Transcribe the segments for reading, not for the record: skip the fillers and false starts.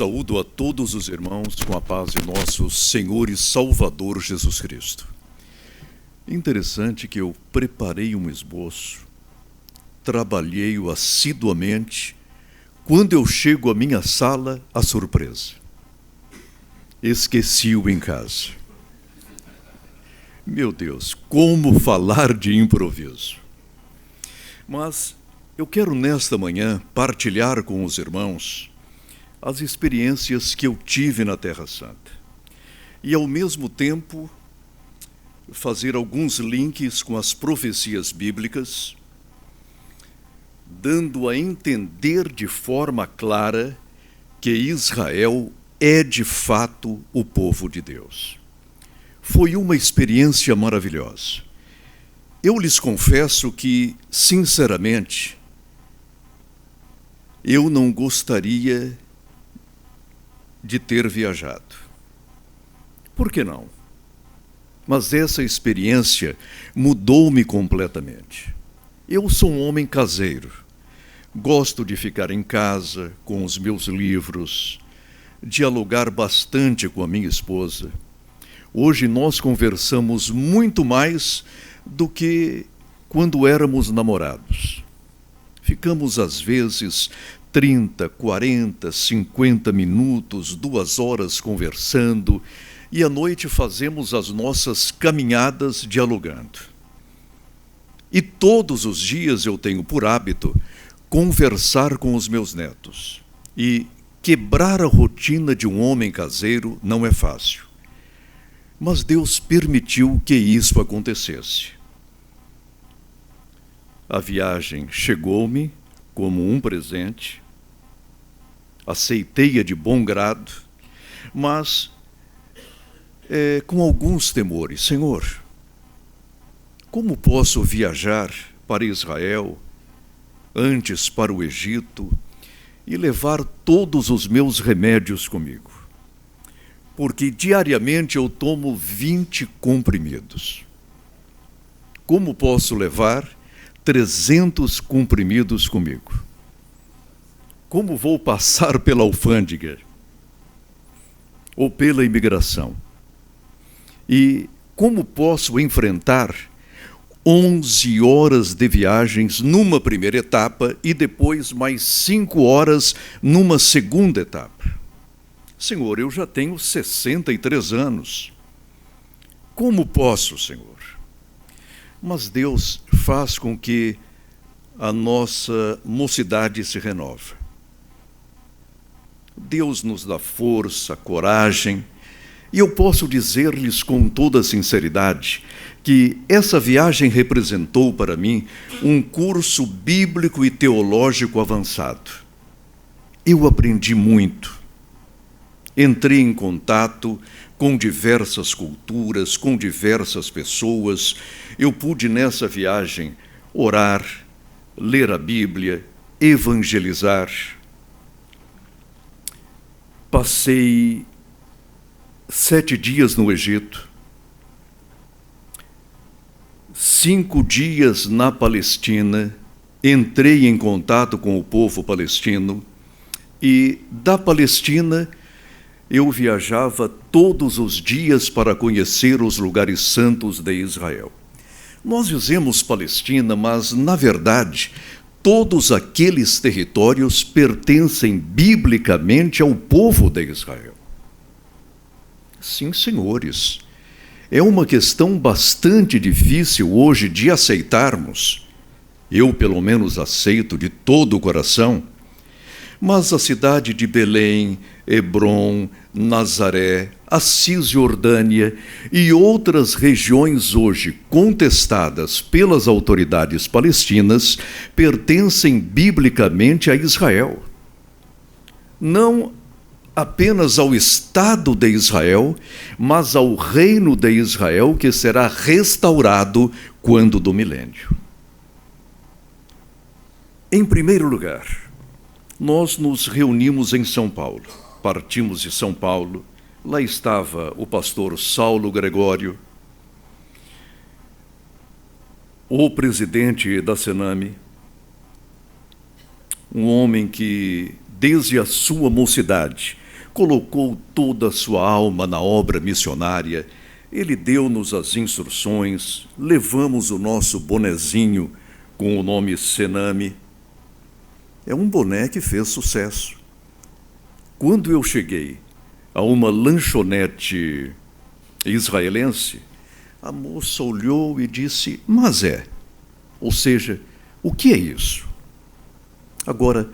Saúdo a todos os irmãos com a paz de nosso Senhor e Salvador Jesus Cristo. Interessante que eu preparei um esboço, trabalhei-o assiduamente. Quando eu chego à minha sala, a surpresa. Esqueci-o em casa. Meu Deus, como falar de improviso. Mas eu quero nesta manhã partilhar com os irmãos as experiências que eu tive na Terra Santa. E ao mesmo tempo fazer alguns links com as profecias bíblicas, dando a entender de forma clara que Israel é de fato o povo de Deus. Foi uma experiência maravilhosa. Eu lhes confesso que, sinceramente, eu não gostaria de ter viajado. Por que não? Mas essa experiência mudou-me completamente. Eu sou um homem caseiro. Gosto de ficar em casa com os meus livros, dialogar bastante com a minha esposa. Hoje nós conversamos muito mais do que quando éramos namorados. Ficamos às vezes 30, 40, 50 minutos, 2 horas conversando, e à noite fazemos as nossas caminhadas dialogando. E todos os dias eu tenho por hábito conversar com os meus netos. E quebrar a rotina de um homem caseiro não é fácil. Mas Deus permitiu que isso acontecesse. A viagem chegou-me como um presente, aceitei-a de bom grado, mas com alguns temores. Senhor, como posso viajar para Israel, antes para o Egito, e levar todos os meus remédios comigo? Porque diariamente eu tomo 20 comprimidos. Como posso levar 300 comprimidos comigo? Como vou passar pela alfândega? Ou pela imigração? E como posso enfrentar 11 horas de viagens numa primeira etapa e depois mais 5 horas numa segunda etapa? Senhor, eu já tenho 63 anos. Como posso, Senhor? Mas Deus faz com que a nossa mocidade se renove. Deus nos dá força, coragem, e eu posso dizer-lhes com toda sinceridade que essa viagem representou para mim um curso bíblico e teológico avançado. Eu aprendi muito. Entrei em contato com diversas culturas, com diversas pessoas. Eu pude, nessa viagem, orar, ler a Bíblia, evangelizar. Passei 7 dias no Egito, 5 dias na Palestina, entrei em contato com o povo palestino, e da Palestina eu viajava todos os dias para conhecer os lugares santos de Israel. Nós dizemos Palestina, mas, na verdade, todos aqueles territórios pertencem biblicamente ao povo de Israel. Sim, senhores, é uma questão bastante difícil hoje de aceitarmos. Eu, pelo menos, aceito de todo o coração. Mas a cidade de Belém, Hebrom, Nazaré, a Cisjordânia e outras regiões hoje contestadas pelas autoridades palestinas pertencem biblicamente a Israel. Não apenas ao Estado de Israel, mas ao reino de Israel, que será restaurado quando do milênio. Em primeiro lugar, nós nos reunimos em São Paulo. Partimos de São Paulo. Lá estava o pastor Saulo Gregório, o presidente da Sename, um homem que, desde a sua mocidade, colocou toda a sua alma na obra missionária. Ele deu-nos as instruções, levamos o nosso bonezinho com o nome Sename. É um boné que fez sucesso. Quando eu cheguei a uma lanchonete israelense, a moça olhou e disse, mas ou seja, o que é isso? Agora,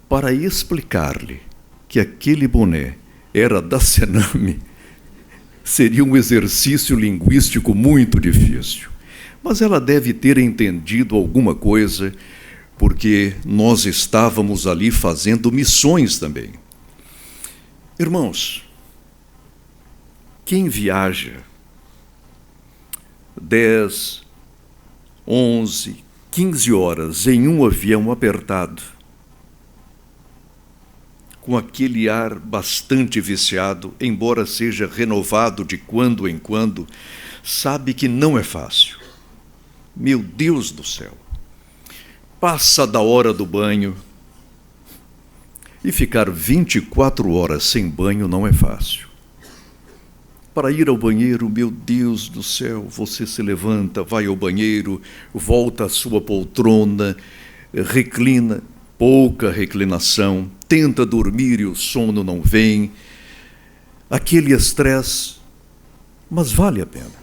para explicar-lhe que aquele boné era da Sename, seria um exercício linguístico muito difícil. Mas ela deve ter entendido alguma coisa, porque nós estávamos ali fazendo missões também. Irmãos, quem viaja 10, 11, 15 horas em um avião apertado, com aquele ar bastante viciado, embora seja renovado de quando em quando, sabe que não é fácil. Meu Deus do céu! Passa da hora do banho, e ficar 24 horas sem banho não é fácil. Para ir ao banheiro, meu Deus do céu, você se levanta, vai ao banheiro, volta à sua poltrona, reclina, pouca reclinação, tenta dormir e o sono não vem. Aquele estresse, mas vale a pena.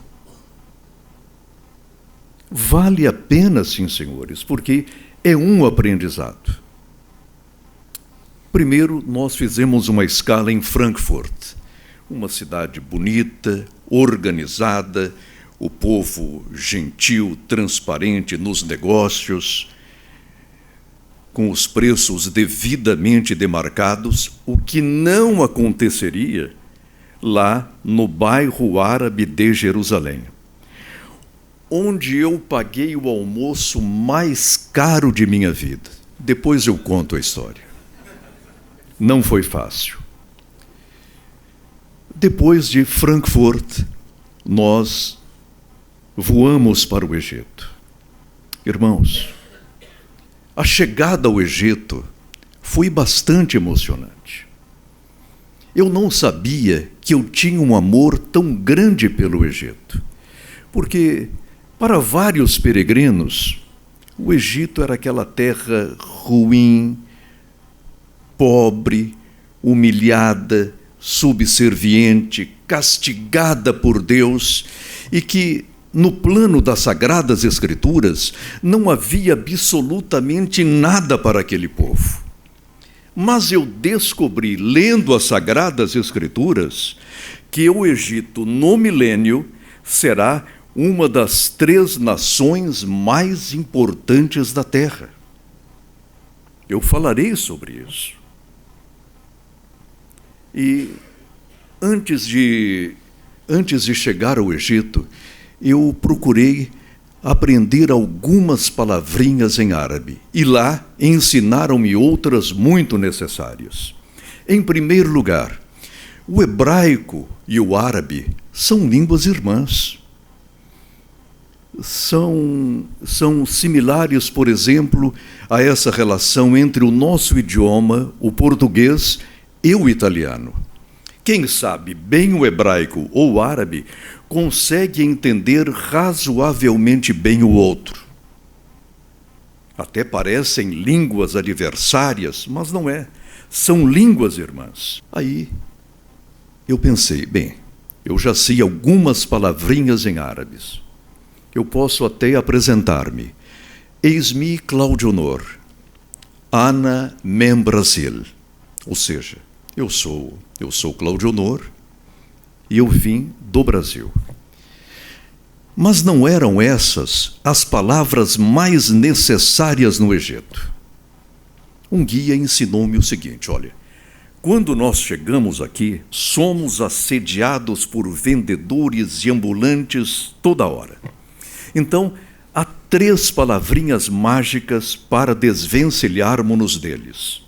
Vale a pena, sim, senhores, porque é um aprendizado. Primeiro, nós fizemos uma escala em Frankfurt, uma cidade bonita, organizada, o povo gentil, transparente nos negócios, com os preços devidamente demarcados, o que não aconteceria lá no bairro árabe de Jerusalém, onde eu paguei o almoço mais caro de minha vida. Depois eu conto a história. Não foi fácil. Depois de Frankfurt, nós voamos para o Egito. Irmãos, a chegada ao Egito foi bastante emocionante. Eu não sabia que eu tinha um amor tão grande pelo Egito, porque para vários peregrinos, o Egito era aquela terra ruim, pobre, humilhada, subserviente, castigada por Deus, e que, no plano das Sagradas Escrituras, não havia absolutamente nada para aquele povo. Mas eu descobri, lendo as Sagradas Escrituras, que o Egito, no milênio, será uma das 3 nações mais importantes da Terra. Eu falarei sobre isso. E antes de chegar ao Egito, eu procurei aprender algumas palavrinhas em árabe. E lá ensinaram-me outras muito necessárias. Em primeiro lugar, o hebraico e o árabe são línguas irmãs. São similares, por exemplo, a essa relação entre o nosso idioma, o português, e o italiano. Quem sabe bem o hebraico ou o árabe consegue entender razoavelmente bem o outro. Até parecem línguas adversárias, mas não é. São línguas irmãs. Aí eu pensei, bem, eu já sei algumas palavrinhas em árabes. Eu posso até apresentar-me. Eis-me Cláudio Honor, Ana Mem Brasil. Ou seja, eu sou Cláudio Honor e eu vim do Brasil. Mas não eram essas as palavras mais necessárias no Egito. Um guia ensinou-me o seguinte, olha, quando nós chegamos aqui, somos assediados por vendedores e ambulantes toda hora. Então, há 3 palavrinhas mágicas para desvencilharmos-nos deles.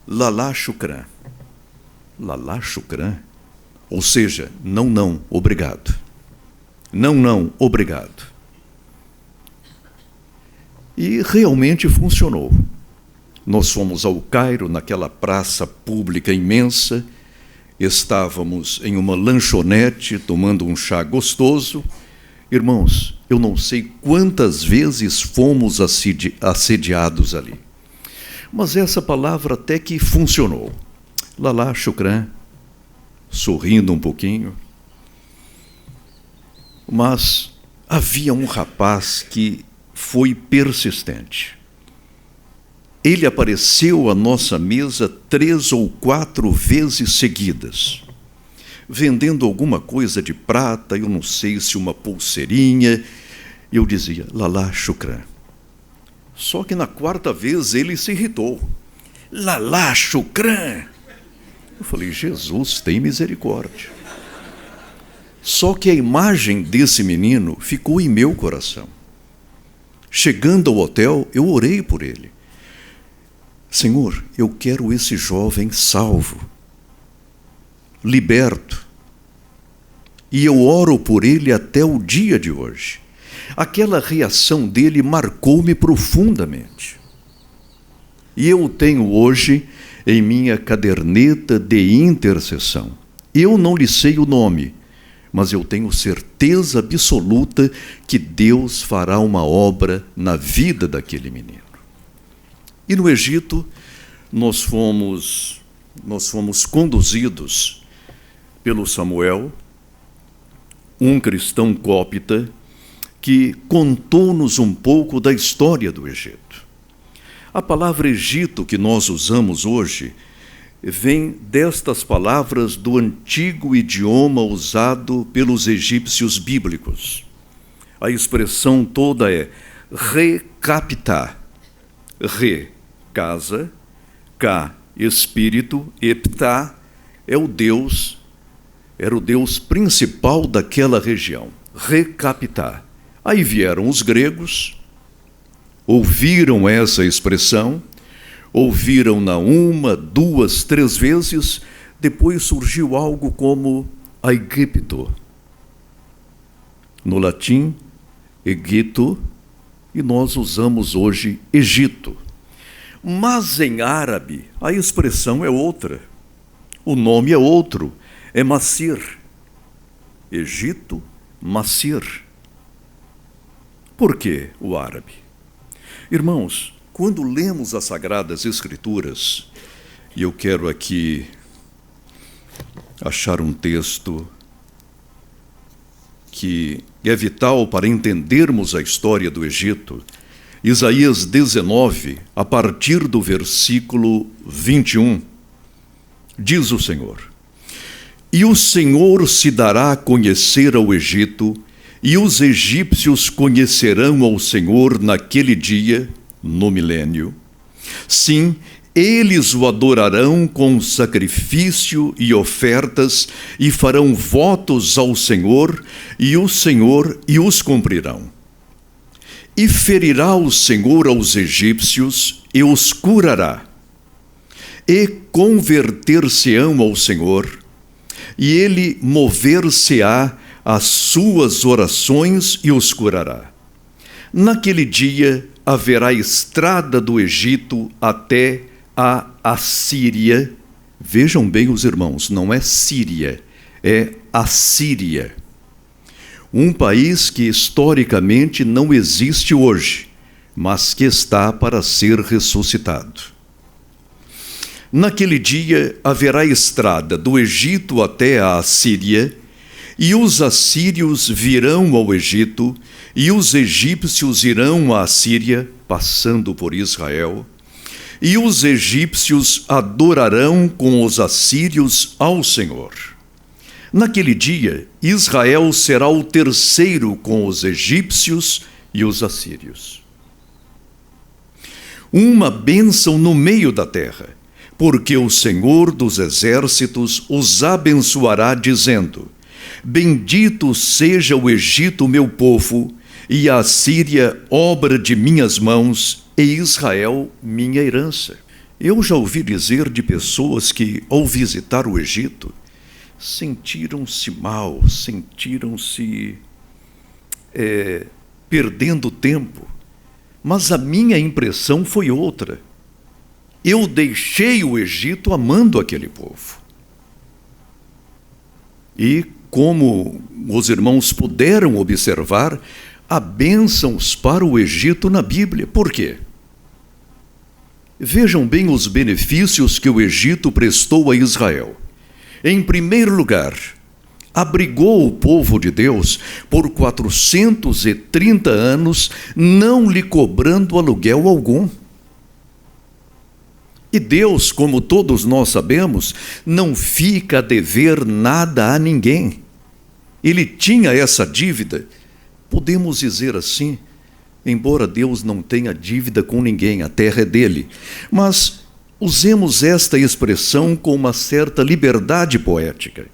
Lalá shukran. Lalá shukran? Ou seja, não, obrigado. Não, obrigado. E realmente funcionou. Nós fomos ao Cairo, naquela praça pública imensa, estávamos em uma lanchonete tomando um chá gostoso. Irmãos, eu não sei quantas vezes fomos assediados ali. Mas essa palavra até que funcionou. Lalá, shukran, sorrindo um pouquinho. Mas havia um rapaz que foi persistente. Ele apareceu à nossa mesa 3 ou 4 vezes seguidas, vendendo alguma coisa de prata, eu não sei se uma pulseirinha. Eu dizia, Lalá, shukran. Só que na 4ª vez ele se irritou. Lalá, shukran. Eu falei, Jesus, tem misericórdia. Só que a imagem desse menino ficou em meu coração. Chegando ao hotel, eu orei por ele. Senhor, eu quero esse jovem salvo, liberto. E eu oro por ele até o dia de hoje. Aquela reação dele marcou-me profundamente. E eu tenho hoje em minha caderneta de intercessão. Eu não lhe sei o nome, mas eu tenho certeza absoluta que Deus fará uma obra na vida daquele menino. E no Egito, nós fomos conduzidos pelo Samuel, um cristão cópita, que contou-nos um pouco da história do Egito. A palavra Egito que nós usamos hoje vem destas palavras do antigo idioma usado pelos egípcios bíblicos. A expressão toda é recaptar. Re, casa, Ka, espírito, e Ptah era o Deus principal daquela região. Recaptar. Aí vieram os gregos, ouviram essa expressão, ouviram-na 1, 2, 3 vezes, depois surgiu algo como Egipto. No latim, Egito, e nós usamos hoje Egito. Mas em árabe, a expressão é outra. O nome é outro, é Massir. Egito, Massir. Por que o árabe? Irmãos, quando lemos as Sagradas Escrituras, e eu quero aqui achar um texto que é vital para entendermos a história do Egito, Isaías 19, a partir do versículo 21, diz o Senhor: E o Senhor se dará a conhecer ao Egito, e os egípcios conhecerão ao Senhor naquele dia, no milênio. Sim, eles o adorarão com sacrifício e ofertas, e farão votos ao Senhor, e o Senhor os cumprirão. E ferirá o Senhor aos egípcios, e os curará. E converter-se-ão ao Senhor, e ele mover-se-á às suas orações e os curará. Naquele dia haverá estrada do Egito até a Assíria. Vejam bem os irmãos, não é Síria, é Assíria. Um país que historicamente não existe hoje, mas que está para ser ressuscitado. Naquele dia haverá estrada do Egito até a Assíria, e os assírios virão ao Egito, e os egípcios irão à Assíria, passando por Israel, e os egípcios adorarão com os assírios ao Senhor. Naquele dia, Israel será o terceiro com os egípcios e os assírios. Uma bênção no meio da terra, porque o Senhor dos exércitos os abençoará, dizendo: Bendito seja o Egito, meu povo, e a Assíria, obra de minhas mãos, e Israel, minha herança. Eu já ouvi dizer de pessoas que, ao visitar o Egito, sentiram-se mal, sentiram-se perdendo tempo. Mas a minha impressão foi outra. Eu deixei o Egito amando aquele povo. E, como os irmãos puderam observar, há bênçãos para o Egito na Bíblia. Por quê? Vejam bem os benefícios que o Egito prestou a Israel. Em primeiro lugar, abrigou o povo de Deus por 430 anos, não lhe cobrando aluguel algum. E Deus, como todos nós sabemos, não fica a dever nada a ninguém. Ele tinha essa dívida, podemos dizer assim, embora Deus não tenha dívida com ninguém, a terra é dele. Mas usemos esta expressão com uma certa liberdade poética.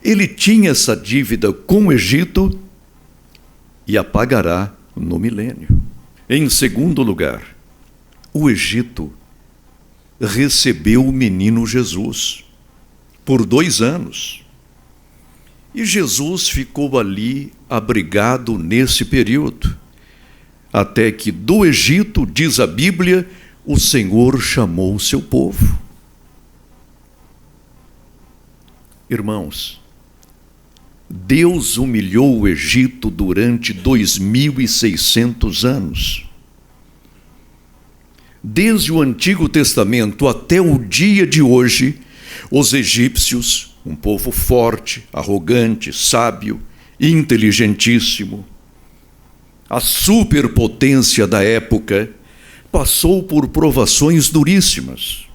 Ele tinha essa dívida com o Egito e a pagará no milênio. Em segundo lugar, o Egito recebeu o menino Jesus por 2 anos. E Jesus ficou ali abrigado nesse período, até que do Egito, diz a Bíblia, o Senhor chamou o seu povo. Irmãos, Deus humilhou o Egito durante 2.600 anos. Desde o Antigo Testamento até o dia de hoje, os egípcios, um povo forte, arrogante, sábio, inteligentíssimo, a superpotência da época, passou por provações duríssimas.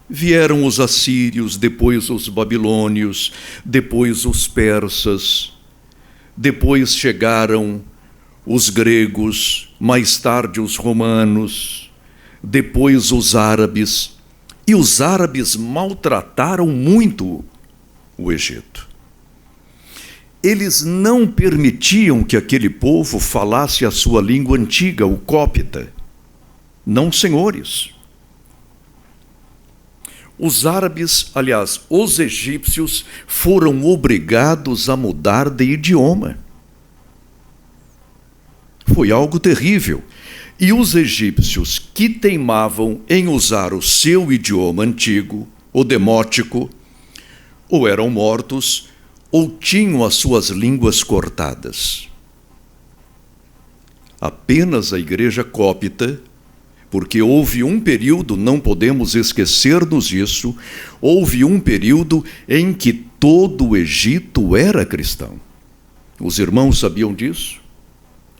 Vieram os assírios, depois os babilônios, depois os persas, depois chegaram os gregos, mais tarde os romanos, depois os árabes, e os árabes maltrataram muito o Egito. Eles não permitiam que aquele povo falasse a sua língua antiga, o cópita. Não, senhores. Os árabes, aliás, os egípcios, foram obrigados a mudar de idioma. Foi algo terrível. E os egípcios que teimavam em usar o seu idioma antigo, o demótico, ou eram mortos, ou tinham as suas línguas cortadas. Apenas a igreja cópita, porque houve um período, não podemos esquecer-nos disso, houve um período em que todo o Egito era cristão. Os irmãos sabiam disso?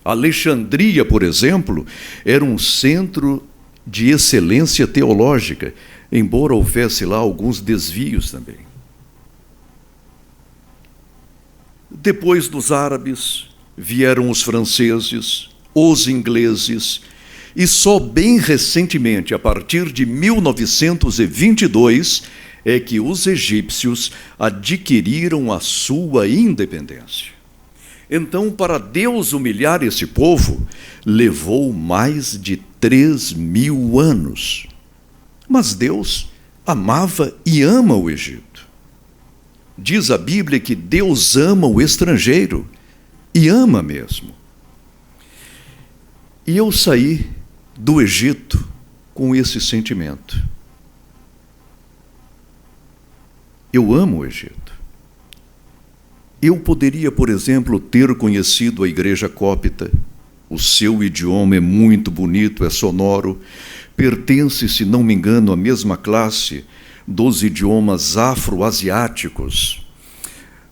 Alexandria, por exemplo, era um centro de excelência teológica, embora houvesse lá alguns desvios também. Depois dos árabes, vieram os franceses, os ingleses, e só bem recentemente, a partir de 1922, é que os egípcios adquiriram a sua independência. Então, para Deus humilhar esse povo, levou mais de 3.000 anos. Mas Deus amava e ama o Egito. Diz a Bíblia que Deus ama o estrangeiro, e ama mesmo. E eu saí do Egito com esse sentimento. Eu amo o Egito. Eu poderia, por exemplo, ter conhecido a igreja cópita. O seu idioma é muito bonito, é sonoro, pertence, se não me engano, à mesma classe dos idiomas afro-asiáticos,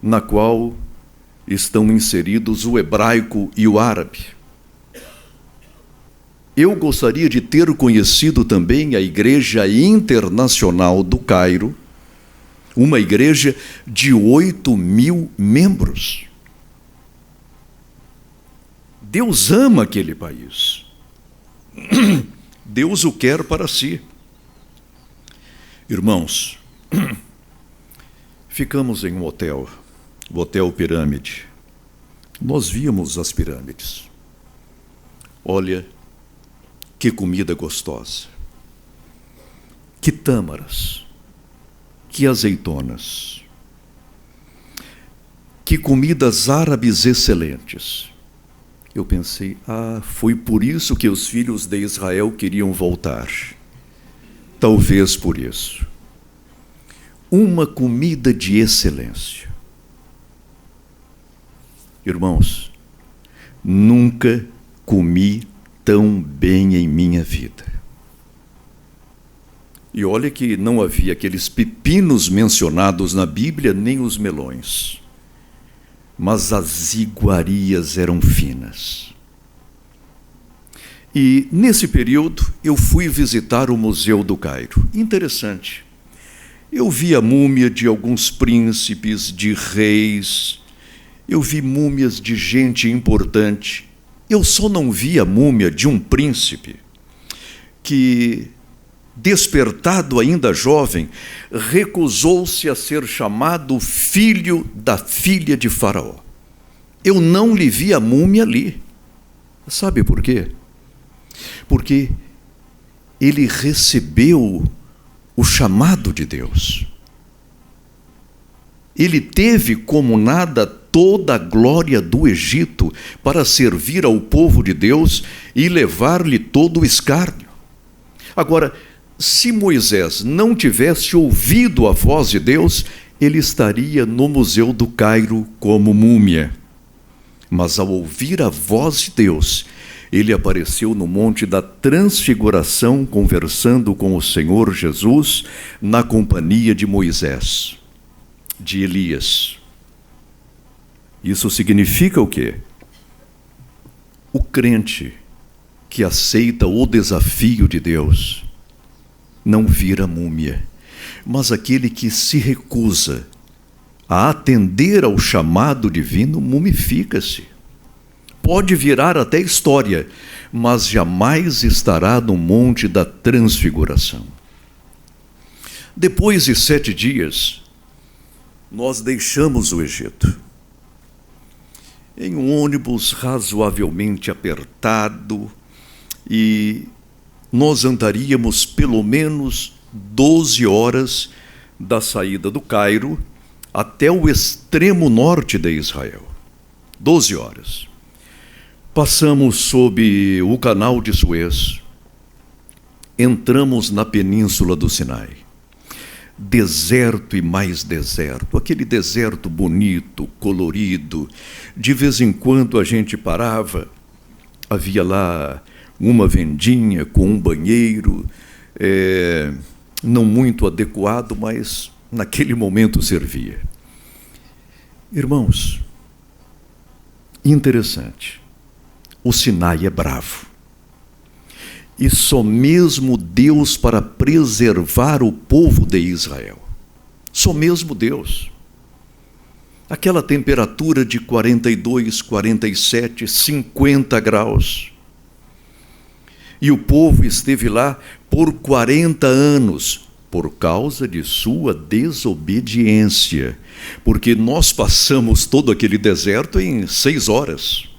na qual estão inseridos o hebraico e o árabe. Eu gostaria de ter conhecido também a Igreja Internacional do Cairo, uma igreja de 8.000 membros. Deus ama aquele país. Deus o quer para si. Irmãos, ficamos em um hotel, o Hotel Pirâmide. Nós víamos as pirâmides. Olha, que comida gostosa. Que tâmaras. Que azeitonas. Que comidas árabes excelentes. Eu pensei, foi por isso que os filhos de Israel queriam voltar. Talvez por isso. Uma comida de excelência. Irmãos, nunca comi tão bem em minha vida. E olha que não havia aqueles pepinos mencionados na Bíblia, nem os melões. Mas as iguarias eram finas. E, nesse período, eu fui visitar o Museu do Cairo. Interessante. Eu vi a múmia de alguns príncipes, de reis. Eu vi múmias de gente importante. Eu só não vi a múmia de um príncipe que, despertado ainda jovem, recusou-se a ser chamado filho da filha de Faraó. Eu não lhe vi a múmia ali. Sabe por quê? Porque ele recebeu o chamado de Deus. Ele teve como nada toda a glória do Egito para servir ao povo de Deus e levar-lhe todo o escárnio. Agora, se Moisés não tivesse ouvido a voz de Deus, ele estaria no Museu do Cairo como múmia. Mas ao ouvir a voz de Deus, ele apareceu no Monte da Transfiguração, conversando com o Senhor Jesus, na companhia de Moisés, de Elias. Isso significa o quê? O crente que aceita o desafio de Deus não vira múmia, mas aquele que se recusa a atender ao chamado divino mumifica-se. Pode virar até história, mas jamais estará no Monte da Transfiguração. Depois de 7 dias, nós deixamos o Egito. Em um ônibus razoavelmente apertado, e nós andaríamos pelo menos 12 horas da saída do Cairo até o extremo norte de Israel. 12 horas. Passamos sob o canal de Suez, entramos na península do Sinai. Deserto e mais deserto, aquele deserto bonito, colorido. De vez em quando a gente parava, havia lá uma vendinha com um banheiro, não muito adequado, mas naquele momento servia. Irmãos, interessante. O Sinai é bravo. E só mesmo Deus para preservar o povo de Israel. Só mesmo Deus. Aquela temperatura de 42, 47, 50 graus. E o povo esteve lá por 40 anos, por causa de sua desobediência. Porque nós passamos todo aquele deserto em 6 horas.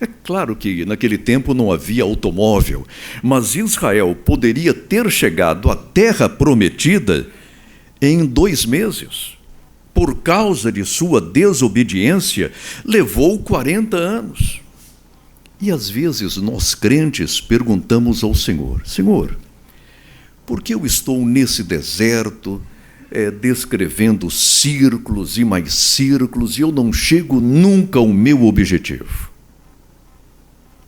É claro que naquele tempo não havia automóvel, mas Israel poderia ter chegado à terra prometida em 2 meses. Por causa de sua desobediência, levou 40 anos. E às vezes nós crentes perguntamos ao Senhor: Senhor, por que eu estou nesse deserto, descrevendo círculos e mais círculos, e eu não chego nunca ao meu objetivo?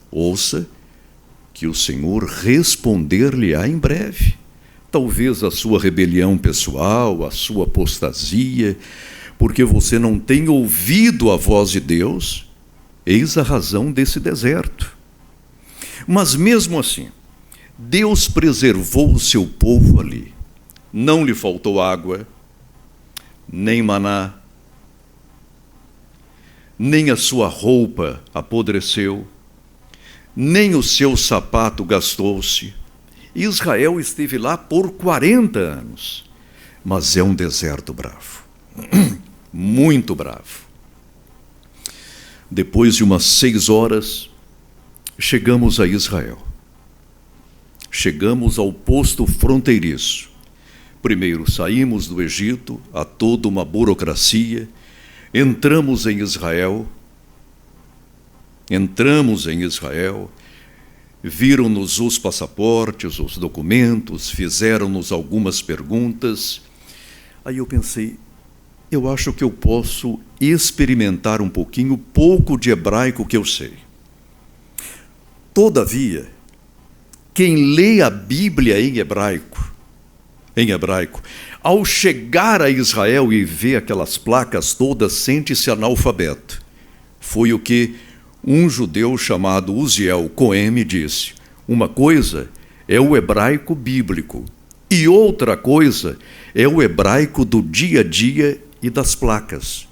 Ouça que o Senhor responder-lhe-á em breve. Talvez a sua rebelião pessoal, a sua apostasia, porque você não tem ouvido a voz de Deus, eis a razão desse deserto. Mas mesmo assim, Deus preservou o seu povo ali. Não lhe faltou água, nem maná, nem a sua roupa apodreceu, nem o seu sapato gastou-se. Israel esteve lá por 40 anos, mas é um deserto bravo, muito bravo. Depois de umas 6 horas, chegamos a Israel. Chegamos ao posto fronteiriço. Primeiro saímos do Egito, há toda uma burocracia, entramos em Israel, viram-nos os passaportes, os documentos, fizeram-nos algumas perguntas. Aí eu pensei, eu acho que eu posso experimentar um pouco de hebraico que eu sei. Todavia, quem lê a Bíblia em hebraico, ao chegar a Israel e ver aquelas placas todas, sente-se analfabeto. Foi o que um judeu chamado Uziel Cohen me disse. Uma coisa é o hebraico bíblico e outra coisa é o hebraico do dia a dia e das placas.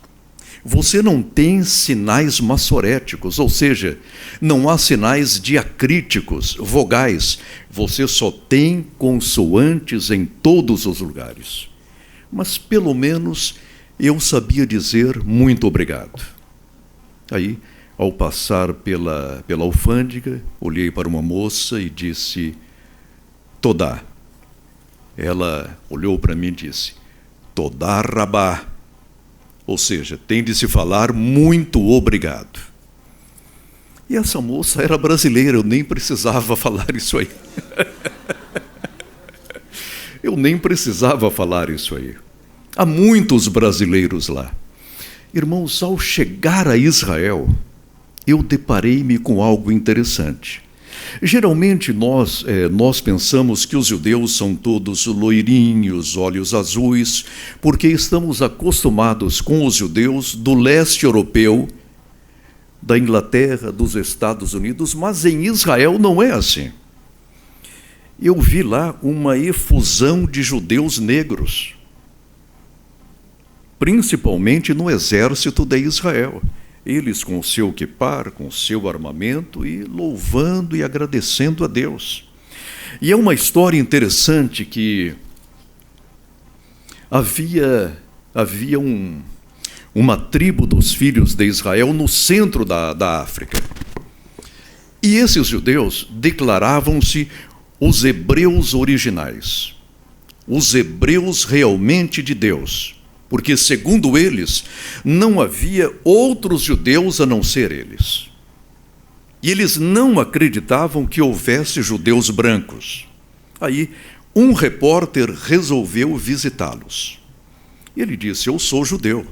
Você não tem sinais massoréticos, ou seja, não há sinais diacríticos, vogais. Você só tem consoantes em todos os lugares. Mas pelo menos eu sabia dizer muito obrigado. Aí, ao passar pela alfândega, olhei para uma moça e disse, Todá. Ela olhou para mim e disse, Todá Rabá. Ou seja, tem de se falar muito obrigado. E essa moça era brasileira, eu nem precisava falar isso aí. Eu nem precisava falar isso aí. Há muitos brasileiros lá. Irmãos, ao chegar a Israel, eu deparei-me com algo interessante. Geralmente nós pensamos que os judeus são todos loirinhos, olhos azuis, porque estamos acostumados com os judeus do leste europeu, da Inglaterra, dos Estados Unidos, mas em Israel não é assim. Eu vi lá uma efusão de judeus negros, principalmente no exército de Israel. Eles com o seu quipar, com o seu armamento e louvando e agradecendo a Deus. E é uma história interessante que havia uma tribo dos filhos de Israel no centro da África. E esses judeus declaravam-se os hebreus originais, os hebreus realmente de Deus. Porque, segundo eles, não havia outros judeus a não ser eles. E eles não acreditavam que houvesse judeus brancos. Aí, um repórter resolveu visitá-los. Ele disse, eu sou judeu.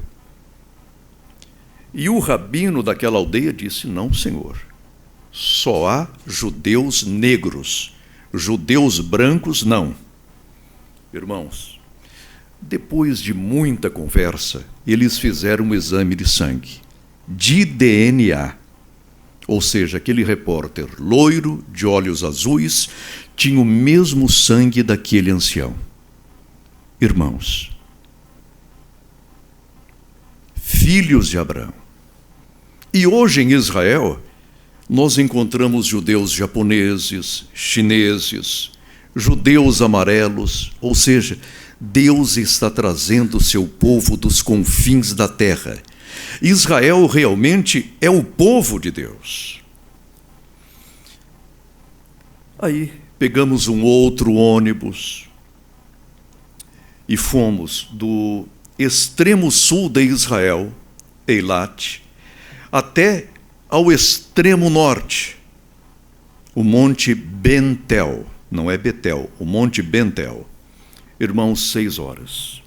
E o rabino daquela aldeia disse, não, senhor, só há judeus negros, judeus brancos não. Irmãos, depois de muita conversa, eles fizeram um exame de sangue, de DNA. Ou seja, aquele repórter loiro, de olhos azuis, tinha o mesmo sangue daquele ancião. Irmãos, filhos de Abraão. E hoje em Israel, nós encontramos judeus japoneses, chineses, judeus amarelos, ou seja, Deus está trazendo o seu povo dos confins da terra. Israel realmente é o povo de Deus. Aí pegamos um outro ônibus e fomos do extremo sul de Israel, Eilat, até ao extremo norte, o Monte Bentel, não é Betel, o Monte Bentel. Irmãos, 6 horas.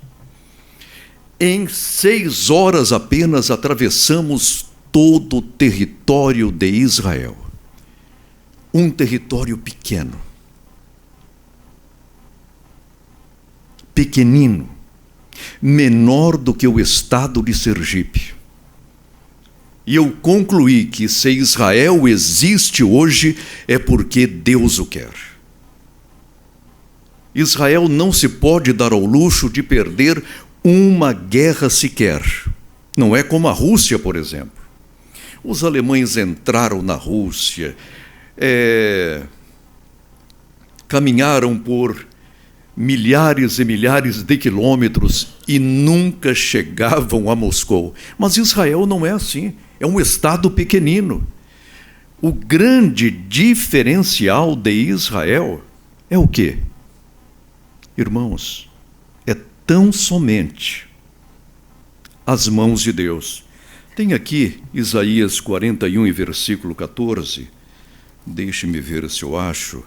Em 6 horas apenas atravessamos todo o território de Israel. Um território pequeno. Pequenino. Menor do que o estado de Sergipe. E eu concluí que se Israel existe hoje é porque Deus o quer. Israel não se pode dar ao luxo de perder uma guerra sequer. Não é como a Rússia, por exemplo. Os alemães entraram na Rússia, caminharam por milhares e milhares de quilômetros e nunca chegavam a Moscou. Mas Israel não é assim, é um estado pequenino. O grande diferencial de Israel é o quê? Irmãos, é tão somente as mãos de Deus. Tem aqui Isaías 41 e versículo 14. Deixe-me ver se eu acho.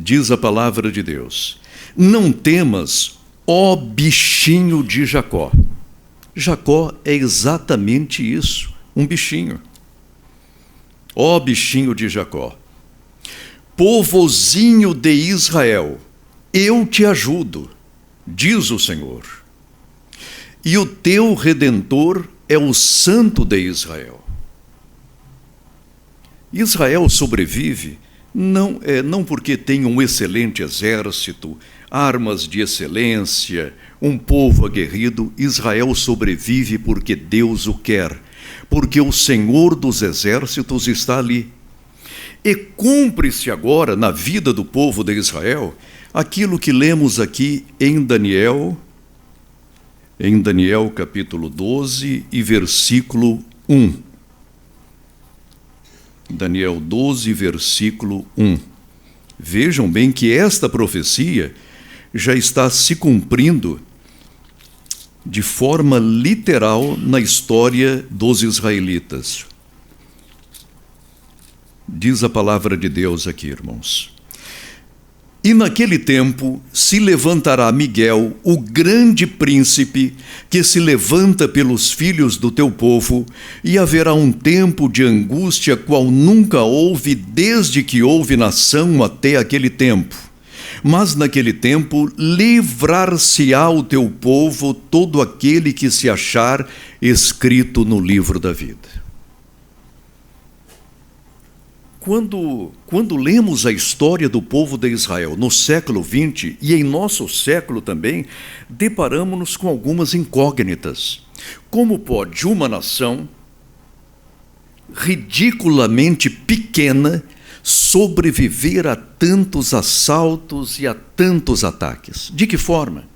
diz a palavra de Deus: não temas, ó bichinho de Jacó. Jacó é exatamente isso, um bichinho. Ó bichinho de Jacó, povozinho de Israel, eu te ajudo, diz o Senhor. E o teu Redentor é o Santo de Israel. Israel sobrevive não porque tem um excelente exército, armas de excelência, um povo aguerrido. Israel sobrevive porque Deus o quer, porque o Senhor dos exércitos está ali. E cumpre-se agora na vida do povo de Israel aquilo que lemos aqui em Daniel capítulo 12 e versículo 1. Daniel 12, versículo 1. Vejam bem que esta profecia já está se cumprindo de forma literal na história dos israelitas. Diz a palavra de Deus aqui, irmãos: e naquele tempo se levantará Miguel, o grande príncipe, que se levanta pelos filhos do teu povo, e haverá um tempo de angústia qual nunca houve desde que houve nação até aquele tempo. Mas naquele tempo livrar-se-á o teu povo todo aquele que se achar escrito no livro da vida. Quando lemos a história do povo de Israel no século XX e em nosso século também, deparamos-nos com algumas incógnitas. Como pode uma nação ridiculamente pequena sobreviver a tantos assaltos e a tantos ataques? De que forma?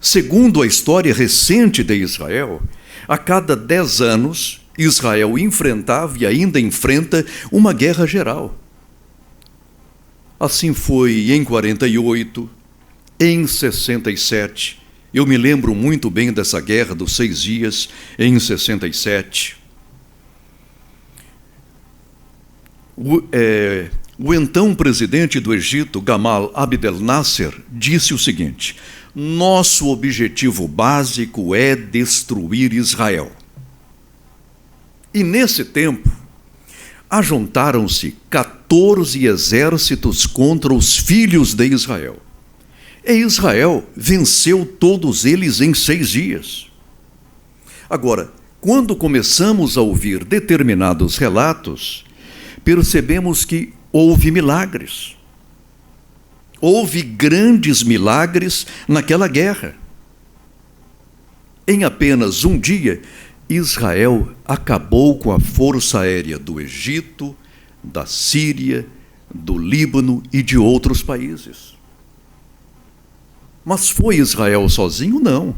Segundo a história recente de Israel, a cada 10 anos, Israel enfrentava e ainda enfrenta uma guerra geral. Assim foi em 48, em 67. Eu me lembro muito bem dessa guerra dos 6 dias, em 67. O então presidente do Egito, Gamal Abdel Nasser, disse o seguinte: nosso objetivo básico é destruir Israel. E nesse tempo, ajuntaram-se 14 exércitos contra os filhos de Israel. E Israel venceu todos eles em 6 dias. Agora, quando começamos a ouvir determinados relatos, percebemos que houve milagres. Houve grandes milagres naquela guerra. Em apenas um dia, Israel acabou com a força aérea do Egito, da Síria, do Líbano e de outros países. Mas foi Israel sozinho? Não.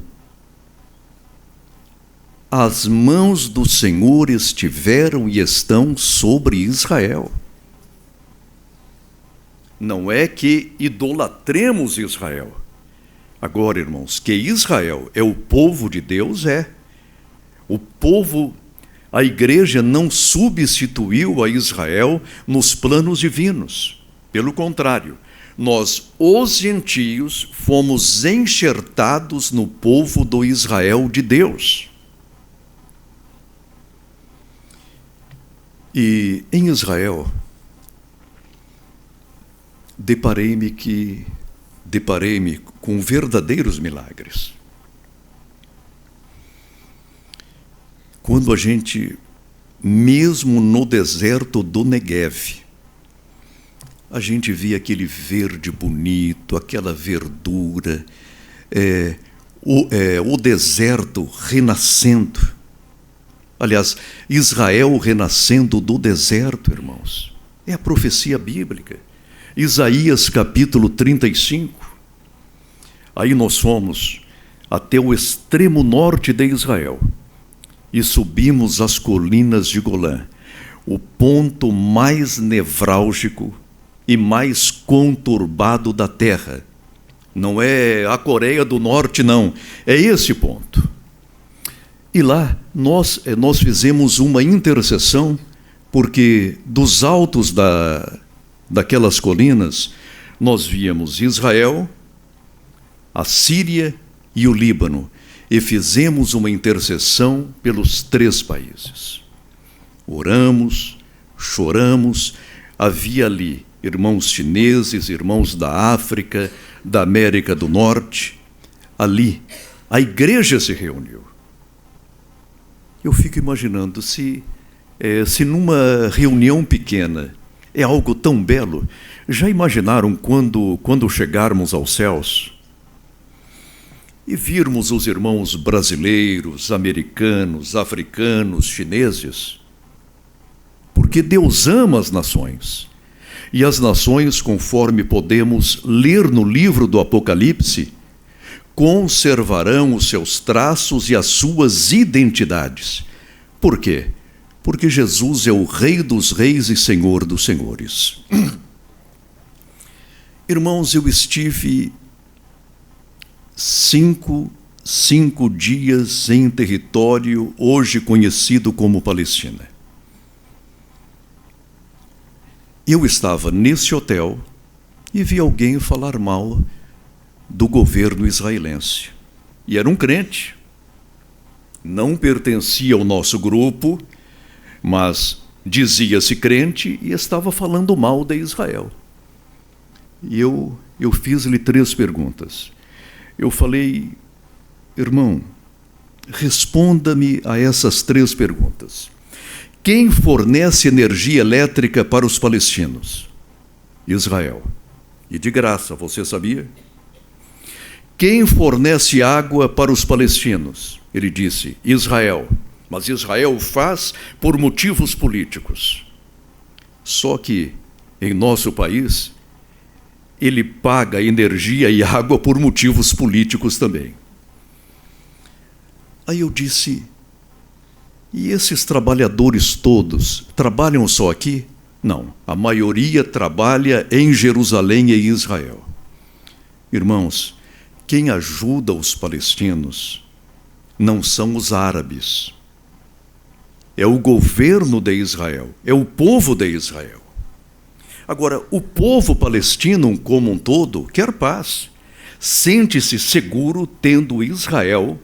As mãos do Senhor estiveram e estão sobre Israel. Não é que idolatremos Israel. Agora, irmãos, que Israel é o povo de Deus, é. O povo, a igreja não substituiu a Israel nos planos divinos. Pelo contrário, nós, os gentios, fomos enxertados no povo do Israel de Deus. E em Israel, deparei-me com verdadeiros milagres. Quando a gente, mesmo no deserto do Negev, a gente via aquele verde bonito, aquela verdura, o deserto renascendo. Aliás, Israel renascendo do deserto, irmãos. É a profecia bíblica. Isaías capítulo 35. Aí nós fomos até o extremo norte de Israel e subimos as colinas de Golã, o ponto mais nevrálgico e mais conturbado da terra. Não é a Coreia do Norte, não. É esse ponto. E lá nós fizemos uma intercessão, porque dos altos daquelas colinas, nós víamos Israel, a Síria e o Líbano, e fizemos uma intercessão pelos 3 países. Oramos, choramos, havia ali irmãos chineses, irmãos da África, da América do Norte. Ali, a igreja se reuniu. Eu fico imaginando se numa reunião pequena é algo tão belo. Já imaginaram quando chegarmos aos céus e virmos os irmãos brasileiros, americanos, africanos, chineses? Porque Deus ama as nações. E as nações, conforme podemos ler no livro do Apocalipse, conservarão os seus traços e as suas identidades. Por quê? Porque Jesus é o Rei dos Reis e Senhor dos Senhores. Irmãos, eu estive 5 dias em território hoje conhecido como Palestina. Eu estava nesse hotel e vi alguém falar mal do governo israelense. E era um crente. Não pertencia ao nosso grupo, mas dizia-se crente e estava falando mal de Israel. E eu fiz-lhe 3 perguntas. Eu falei: irmão, responda-me a essas 3 perguntas. Quem fornece energia elétrica para os palestinos? Israel. E de graça, você sabia? Quem fornece água para os palestinos? Ele disse: Israel. Mas Israel faz por motivos políticos. Só que, em nosso país, ele paga energia e água por motivos políticos também. Aí eu disse: e esses trabalhadores todos trabalham só aqui? Não, a maioria trabalha em Jerusalém e em Israel. Irmãos, quem ajuda os palestinos não são os árabes. É o governo de Israel, é o povo de Israel. Agora, o povo palestino como um todo quer paz. Sente-se seguro tendo Israel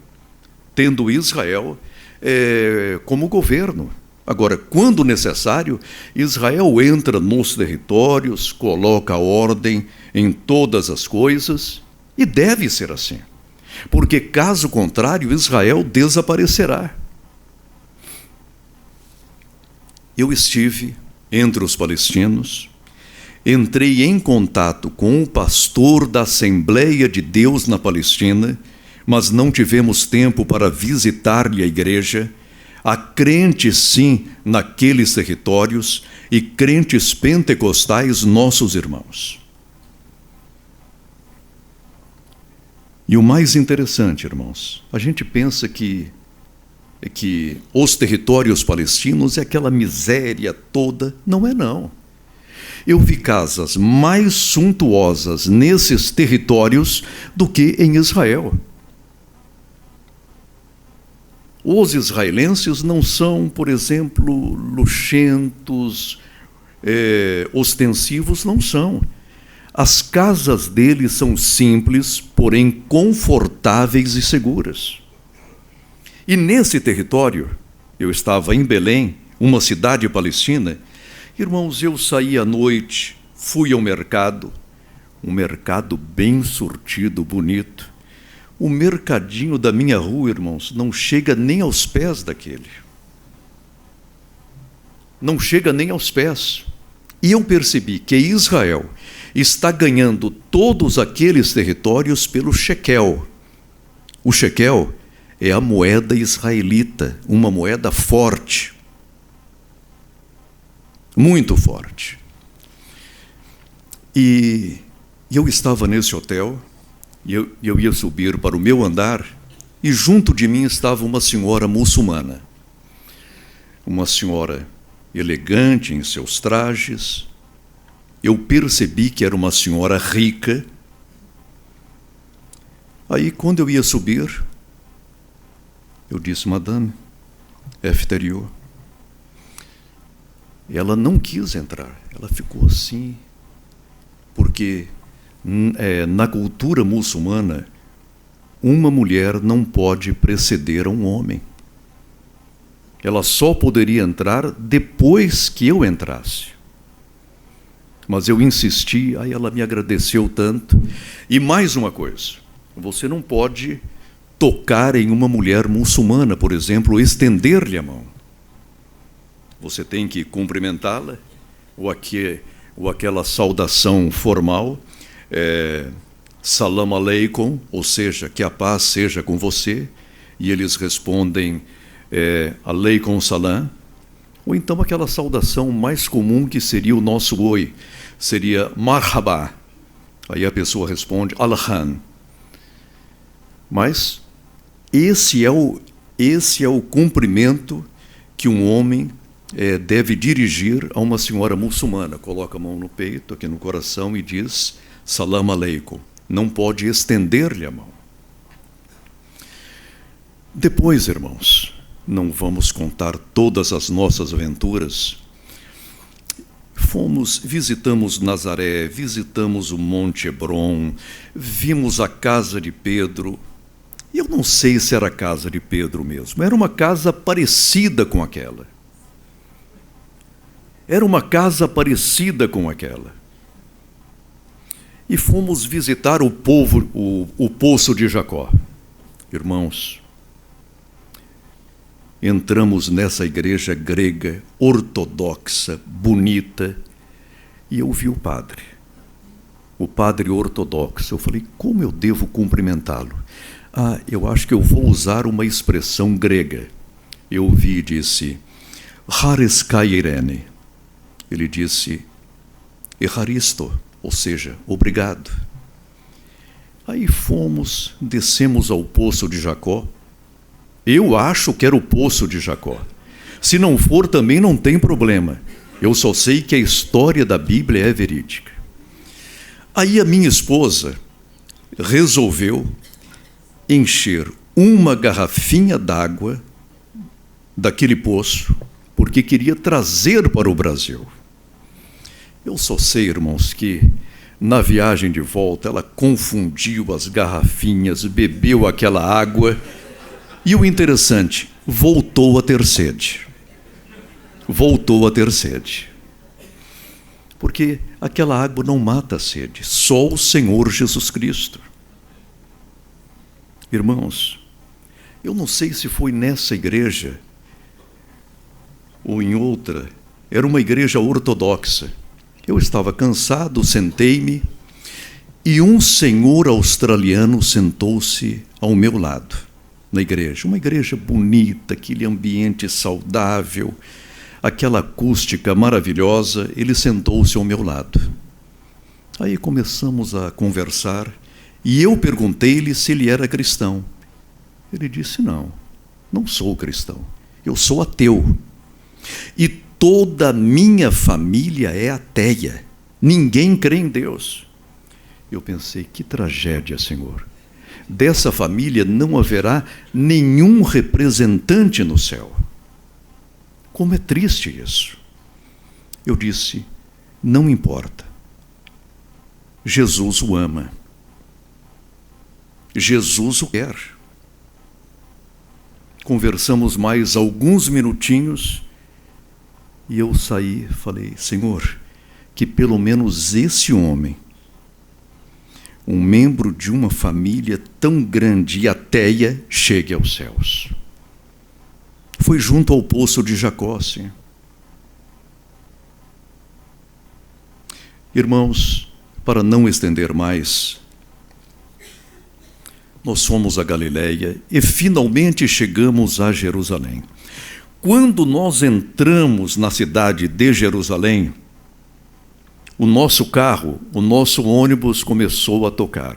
como governo. Agora, quando necessário, Israel entra nos territórios, coloca ordem em todas as coisas, e deve ser assim. Porque, caso contrário, Israel desaparecerá. Eu estive entre os palestinos, entrei em contato com o pastor da Assembleia de Deus na Palestina, mas não tivemos tempo para visitar-lhe a igreja. Há crentes, sim, naqueles territórios, e crentes pentecostais, nossos irmãos. E o mais interessante, irmãos, a gente pensa que os territórios palestinos é aquela miséria toda. Não é, não. Eu vi casas mais suntuosas nesses territórios do que em Israel. Os israelenses não são, por exemplo, luxentos, ostensivos, não são. As casas deles são simples, porém confortáveis e seguras. E nesse território, eu estava em Belém, uma cidade palestina. Irmãos, eu saí à noite, fui ao mercado, um mercado bem surtido, bonito. O mercadinho da minha rua, irmãos, não chega nem aos pés daquele. Não chega nem aos pés. E eu percebi que Israel está ganhando todos aqueles territórios pelo shekel. O shekel é a moeda israelita, uma moeda forte. Muito forte. E eu estava nesse hotel, e eu ia subir para o meu andar, e junto de mim estava uma senhora muçulmana. Uma senhora elegante em seus trajes. Eu percebi que era uma senhora rica. Aí, quando eu ia subir, eu disse: Madame, extérieur. Ela não quis entrar, ela ficou assim, porque na cultura muçulmana, uma mulher não pode preceder a um homem. Ela só poderia entrar depois que eu entrasse. Mas eu insisti, aí ela me agradeceu tanto. E mais uma coisa, você não pode tocar em uma mulher muçulmana, por exemplo, estender-lhe a mão. Você tem que cumprimentá-la, ou aquela saudação formal, salam aleikum, ou seja, que a paz seja com você, e eles respondem aleikum salam, ou então aquela saudação mais comum que seria o nosso oi, seria marhaba, aí a pessoa responde alhan. Mas esse é o cumprimento que um homem deve dirigir a uma senhora muçulmana. Coloca a mão no peito, aqui no coração, e diz salam aleikum. Não pode estender-lhe a mão. Depois, irmãos, não vamos contar todas as nossas aventuras. Visitamos Nazaré, visitamos o Monte Hebron, vimos a casa de Pedro. Eu não sei se era a casa de Pedro mesmo, era uma casa parecida com aquela. E fomos visitar o Poço de Jacó. Irmãos, entramos nessa igreja grega, ortodoxa, bonita, e eu vi o padre ortodoxo. Eu falei, como eu devo cumprimentá-lo? Eu acho que eu vou usar uma expressão grega. Eu ouvi e disse, Haris Kairene. Ele disse, Eharisto, ou seja, obrigado. Aí descemos ao Poço de Jacó. Eu acho que era o Poço de Jacó. Se não for, também não tem problema. Eu só sei que a história da Bíblia é verídica. Aí a minha esposa resolveu encher uma garrafinha d'água daquele poço, porque queria trazer para o Brasil. Eu só sei, irmãos, que na viagem de volta ela confundiu as garrafinhas, bebeu aquela água, e o interessante, voltou a ter sede. Porque aquela água não mata a sede, só o Senhor Jesus Cristo. Irmãos, eu não sei se foi nessa igreja ou em outra, era uma igreja ortodoxa. Eu estava cansado, sentei-me, e um senhor australiano sentou-se ao meu lado, na igreja. Uma igreja bonita, aquele ambiente saudável, aquela acústica maravilhosa. Ele sentou-se ao meu lado. Aí começamos a conversar, e eu perguntei-lhe se ele era cristão. Ele disse, não sou cristão, eu sou ateu. E toda a minha família é ateia, ninguém crê em Deus. Eu pensei, que tragédia, Senhor. Dessa família não haverá nenhum representante no céu. Como é triste isso. Eu disse, não importa. Jesus o ama. Jesus o quer. Conversamos mais alguns minutinhos e eu saí, falei, Senhor, que pelo menos esse homem, um membro de uma família tão grande e ateia, chegue aos céus. Foi junto ao Poço de Jacó, sim. Irmãos, para não estender mais, nós fomos a Galileia e finalmente chegamos a Jerusalém. Quando nós entramos na cidade de Jerusalém, o nosso carro, o nosso ônibus começou a tocar.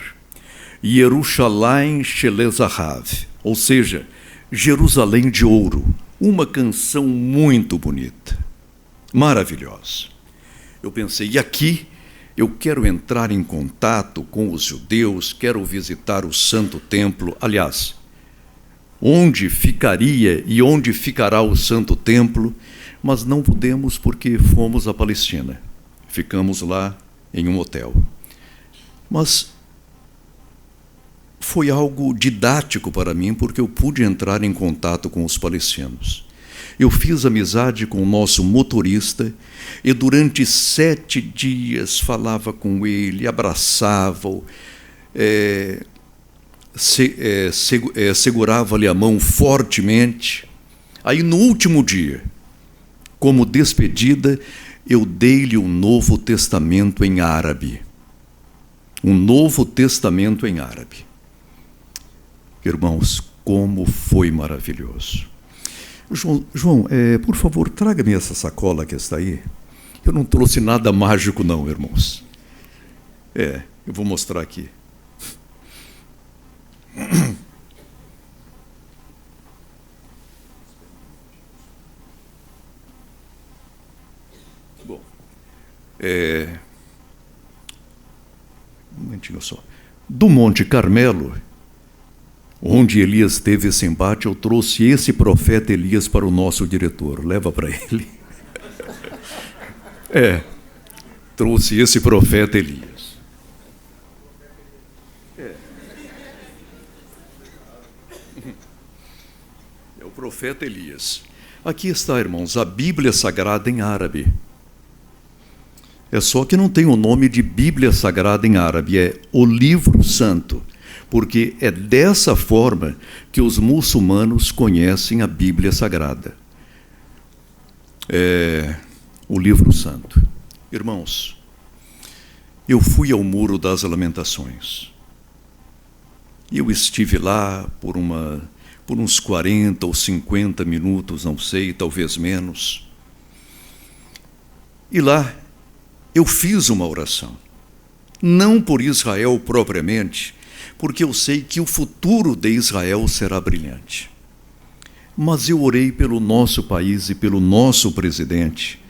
Yerushalayim Shel Zahav, ou seja, Jerusalém de ouro. Uma canção muito bonita, maravilhosa. Eu pensei, e aqui eu quero entrar em contato com os judeus, quero visitar o Santo Templo. Aliás, onde ficaria e onde ficará o Santo Templo, mas não pudemos porque fomos à Palestina. Ficamos lá em um hotel. Mas foi algo didático para mim, porque eu pude entrar em contato com os palestinos. Eu fiz amizade com o nosso motorista e durante 7 dias falava com ele, abraçava-o, segurava-lhe a mão fortemente. Aí, no último dia, como despedida, eu dei-lhe um Novo Testamento em árabe. Um Novo Testamento em árabe. Irmãos, como foi maravilhoso. João, por favor, traga-me essa sacola que está aí. Eu não trouxe nada mágico não, irmãos. Eu vou mostrar aqui. Bom, um momentinho só. Do Monte Carmelo, onde Elias teve esse embate, eu trouxe esse profeta Elias para o nosso diretor. Leva para ele. Trouxe esse profeta Elias. É o profeta Elias. Aqui está, irmãos, a Bíblia Sagrada em árabe. É só que não tem o nome de Bíblia Sagrada em árabe, é o Livro Santo, porque é dessa forma que os muçulmanos conhecem a Bíblia Sagrada. O Livro Santo. Irmãos, eu fui ao Muro das Lamentações. Eu estive lá por uns 40 ou 50 minutos, não sei, talvez menos. E lá eu fiz uma oração. Não por Israel propriamente, porque eu sei que o futuro de Israel será brilhante. Mas eu orei pelo nosso país e pelo nosso presidente,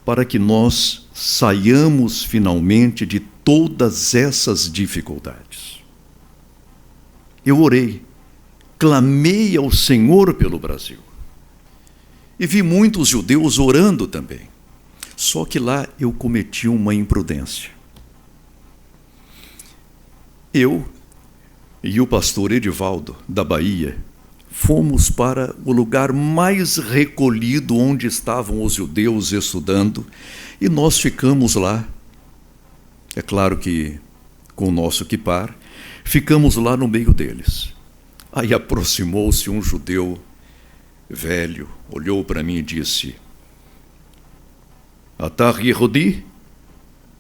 para que nós saiamos finalmente de todas essas dificuldades. Eu orei, clamei ao Senhor pelo Brasil. E vi muitos judeus orando também. Só que lá eu cometi uma imprudência. Eu e o pastor Edivaldo, da Bahia, fomos para o lugar mais recolhido onde estavam os judeus estudando, e nós ficamos lá. É claro que com o nosso quipar, ficamos lá no meio deles. Aí aproximou-se um judeu velho, olhou para mim e disse: Atar Yehudi,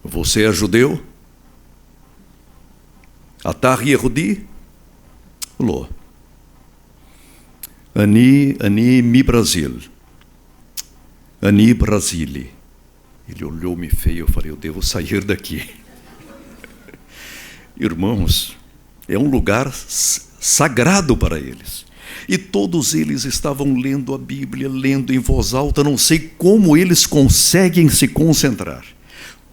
você é judeu? Atar Yehudi? Falou: Ani mi Brasil. Ani Brasile. Ele olhou-me feio, eu falei: eu devo sair daqui. Irmãos, é um lugar sagrado para eles. E todos eles estavam lendo a Bíblia, lendo em voz alta, não sei como eles conseguem se concentrar.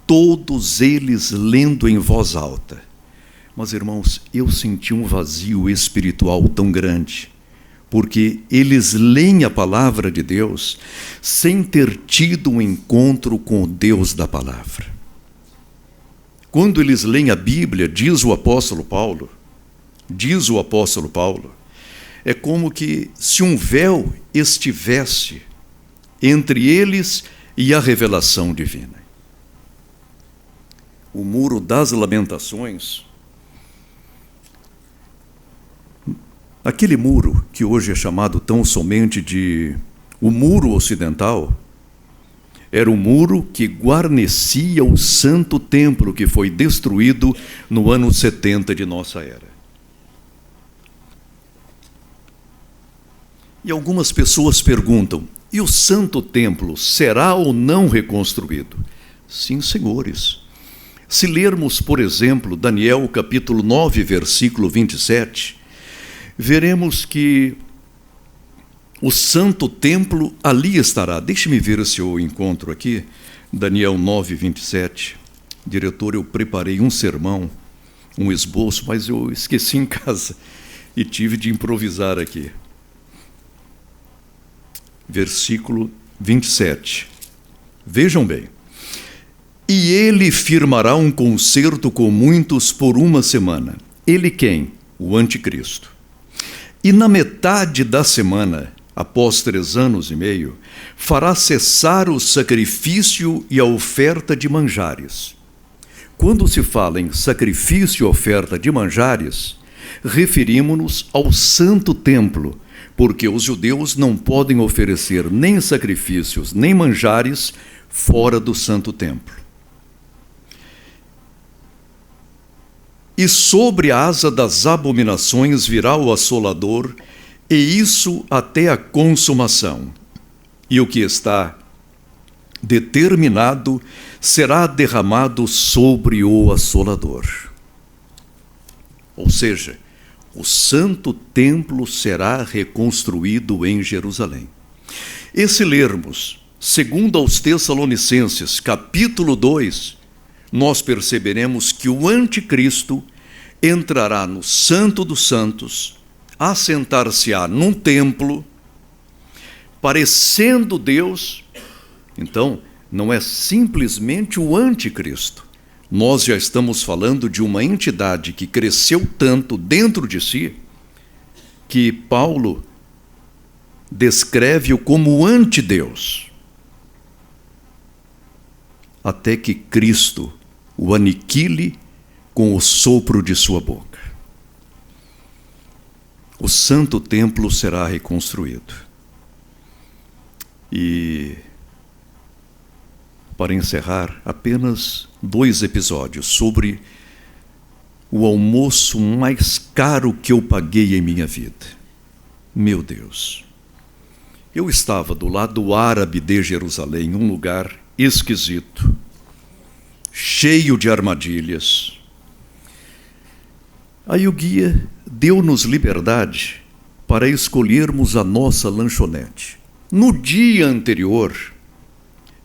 Todos eles lendo em voz alta. Mas, irmãos, eu senti um vazio espiritual tão grande, porque eles leem a palavra de Deus sem ter tido um encontro com o Deus da palavra. Quando eles leem a Bíblia, diz o apóstolo Paulo, é como que se um véu estivesse entre eles e a revelação divina. O Muro das Lamentações, aquele muro que hoje é chamado tão somente de o Muro Ocidental, era o muro que guarnecia o Santo Templo que foi destruído no ano 70 de nossa era. E algumas pessoas perguntam: e o Santo Templo será ou não reconstruído? Sim, senhores. Se lermos, por exemplo, Daniel capítulo 9, versículo 27, veremos que o Santo Templo ali estará. Deixe-me ver se eu encontro aqui, Daniel 9, 27. Diretor, eu preparei um sermão, um esboço, mas eu esqueci em casa e tive de improvisar aqui. Versículo 27. Vejam bem. E ele firmará um concerto com muitos por uma semana. Ele quem? O anticristo. E na metade da semana, após 3 anos e meio, fará cessar o sacrifício e a oferta de manjares. Quando se fala em sacrifício e oferta de manjares, referimos-nos ao santo templo, porque os judeus não podem oferecer nem sacrifícios nem manjares fora do santo templo. E sobre a asa das abominações virá o assolador, e isso até a consumação. E o que está determinado será derramado sobre o assolador. Ou seja, o santo templo será reconstruído em Jerusalém. E se lermos, segundo aos Tessalonicenses, capítulo 2, nós perceberemos que o anticristo entrará no Santo dos Santos, assentar-se-á num templo, parecendo Deus. Então, não é simplesmente o anticristo. Nós já estamos falando de uma entidade que cresceu tanto dentro de si, que Paulo descreve-o como antideus, até que Cristo o aniquile com o sopro de sua boca. O santo templo será reconstruído. E, para encerrar, apenas 2 episódios sobre o almoço mais caro que eu paguei em minha vida. Meu Deus! Eu estava do lado árabe de Jerusalém, um lugar esquisito, cheio de armadilhas. Aí o guia deu-nos liberdade para escolhermos a nossa lanchonete. No dia anterior,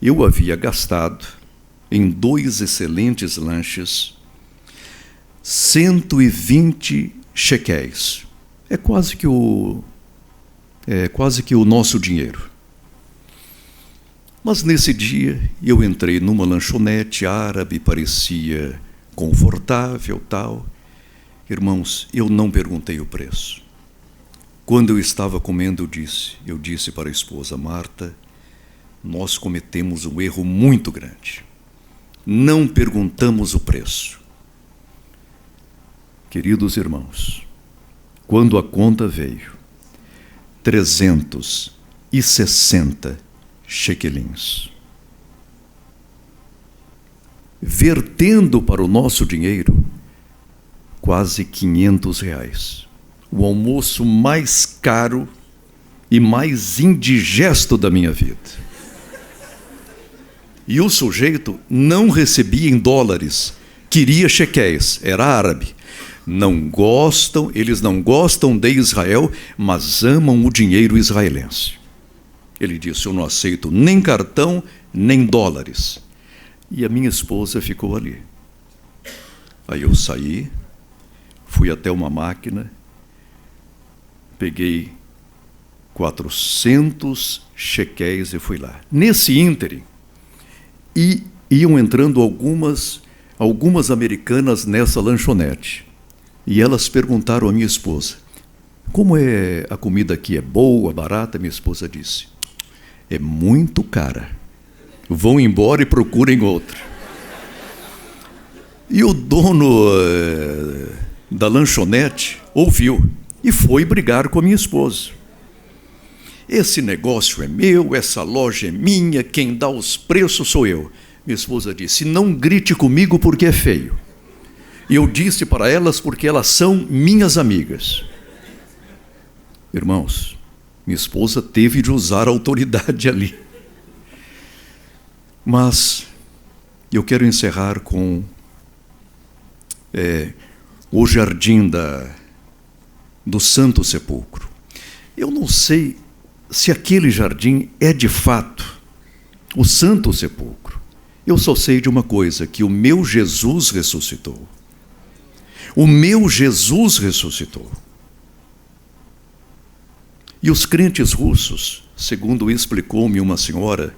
eu havia gastado, em 2 excelentes lanches, 120 shequéis. É quase que o nosso dinheiro. Mas nesse dia eu entrei numa lanchonete árabe, parecia confortável, tal. Irmãos, eu não perguntei o preço. Quando eu estava comendo, eu disse para a esposa, Marta, nós cometemos um erro muito grande. Não perguntamos o preço. Queridos irmãos, quando a conta veio, 360 shekelins. Vertendo para o nosso dinheiro, quase R$500. O almoço mais caro e mais indigesto da minha vida. E o sujeito não recebia em dólares, queria shequéis, era árabe. Eles não gostam de Israel, mas amam o dinheiro israelense. Ele disse, eu não aceito nem cartão, nem dólares. E a minha esposa ficou ali. Aí eu saí, fui até uma máquina, peguei 400 shequéis e fui lá. Nesse ínterim, iam entrando algumas americanas nessa lanchonete. E elas perguntaram à minha esposa, como é a comida aqui? É boa, barata? Minha esposa disse, é muito cara. Vão embora e procurem outra. E o dono da lanchonete ouviu e foi brigar com a minha esposa. Esse negócio é meu, essa loja é minha, quem dá os preços sou eu. Minha esposa disse, não grite comigo porque é feio. E eu disse para elas porque elas são minhas amigas. Irmãos, minha esposa teve de usar autoridade ali. Mas eu quero encerrar com o jardim do Santo Sepulcro. Eu não sei se aquele jardim é de fato o Santo Sepulcro. Eu só sei de uma coisa, que o meu Jesus ressuscitou. O meu Jesus ressuscitou. E os crentes russos, segundo explicou-me uma senhora,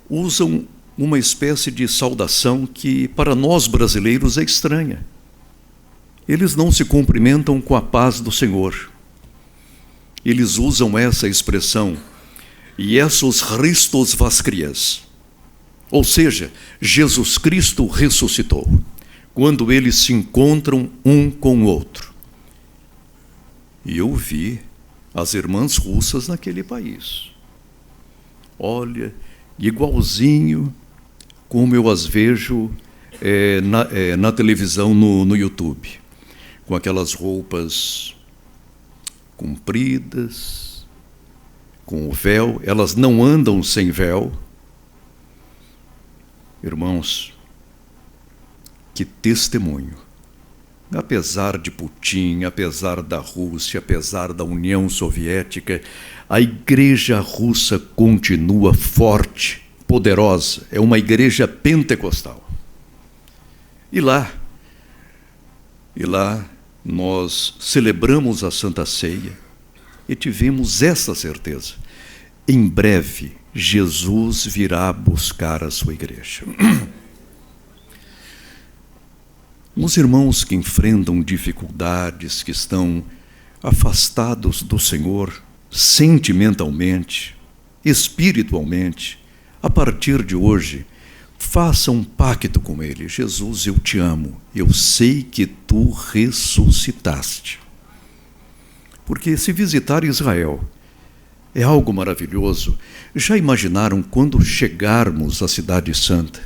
usam uma espécie de saudação que para nós brasileiros é estranha. Eles não se cumprimentam com a paz do Senhor. Eles usam essa expressão, Jesus Christus Vascrias, ou seja, Jesus Cristo ressuscitou, quando eles se encontram um com o outro. E eu vi as irmãs russas naquele país. Olha, igualzinho como eu as vejo na televisão, no YouTube, com aquelas roupas compridas, com o véu. Elas não andam sem véu. Irmãos, que testemunho! Apesar de Putin, apesar da Rússia, apesar da União Soviética, a igreja russa continua forte, poderosa. É uma igreja pentecostal. E lá nós celebramos a Santa Ceia e tivemos essa certeza. Em breve, Jesus virá buscar a sua igreja. Os irmãos que enfrentam dificuldades, que estão afastados do Senhor sentimentalmente, espiritualmente, a partir de hoje, faça um pacto com Ele. Jesus, eu te amo, eu sei que tu ressuscitaste. Porque se visitar Israel é algo maravilhoso. Já imaginaram quando chegarmos à Cidade Santa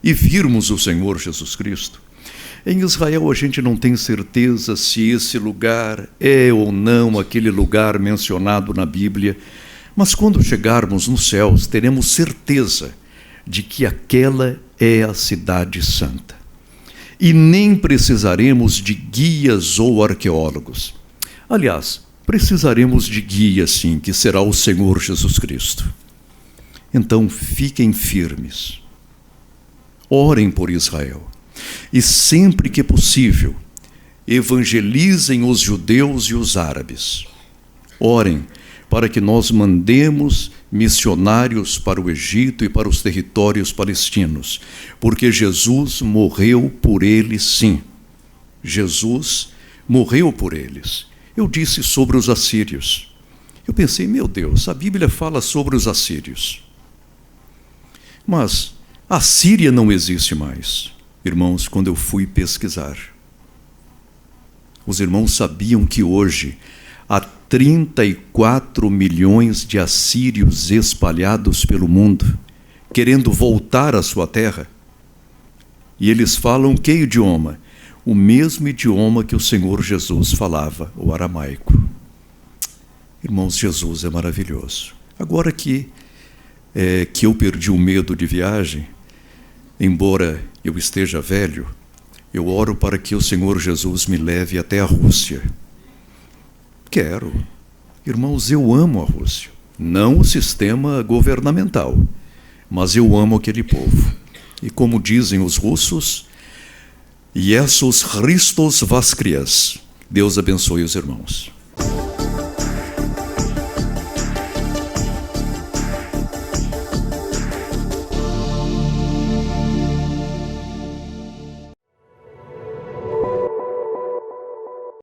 e virmos o Senhor Jesus Cristo? Em Israel a gente não tem certeza se esse lugar é ou não aquele lugar mencionado na Bíblia, mas quando chegarmos nos céus teremos certeza de que aquela é a Cidade Santa. E nem precisaremos de guias ou arqueólogos. Aliás, precisaremos de guia, sim, que será o Senhor Jesus Cristo. Então, fiquem firmes. Orem por Israel. E sempre que possível, evangelizem os judeus e os árabes. Orem para que nós mandemos missionários para o Egito e para os territórios palestinos, porque Jesus morreu por eles, sim. Jesus morreu por eles. Eu disse sobre os assírios. Eu pensei, meu Deus, a Bíblia fala sobre os assírios. Mas a Síria não existe mais. Irmãos, quando eu fui pesquisar, os irmãos sabiam que hoje há 34 milhões de assírios espalhados pelo mundo, querendo voltar à sua terra. E eles falam que idioma? O mesmo idioma que o Senhor Jesus falava, o aramaico. Irmãos, Jesus é maravilhoso. Agora que eu perdi o medo de viagem, embora eu esteja velho, eu oro para que o Senhor Jesus me leve até a Rússia. Quero. Irmãos, eu amo a Rússia. Não o sistema governamental, mas eu amo aquele povo. E como dizem os russos, Jesus Christus Vascrias. Deus abençoe os irmãos.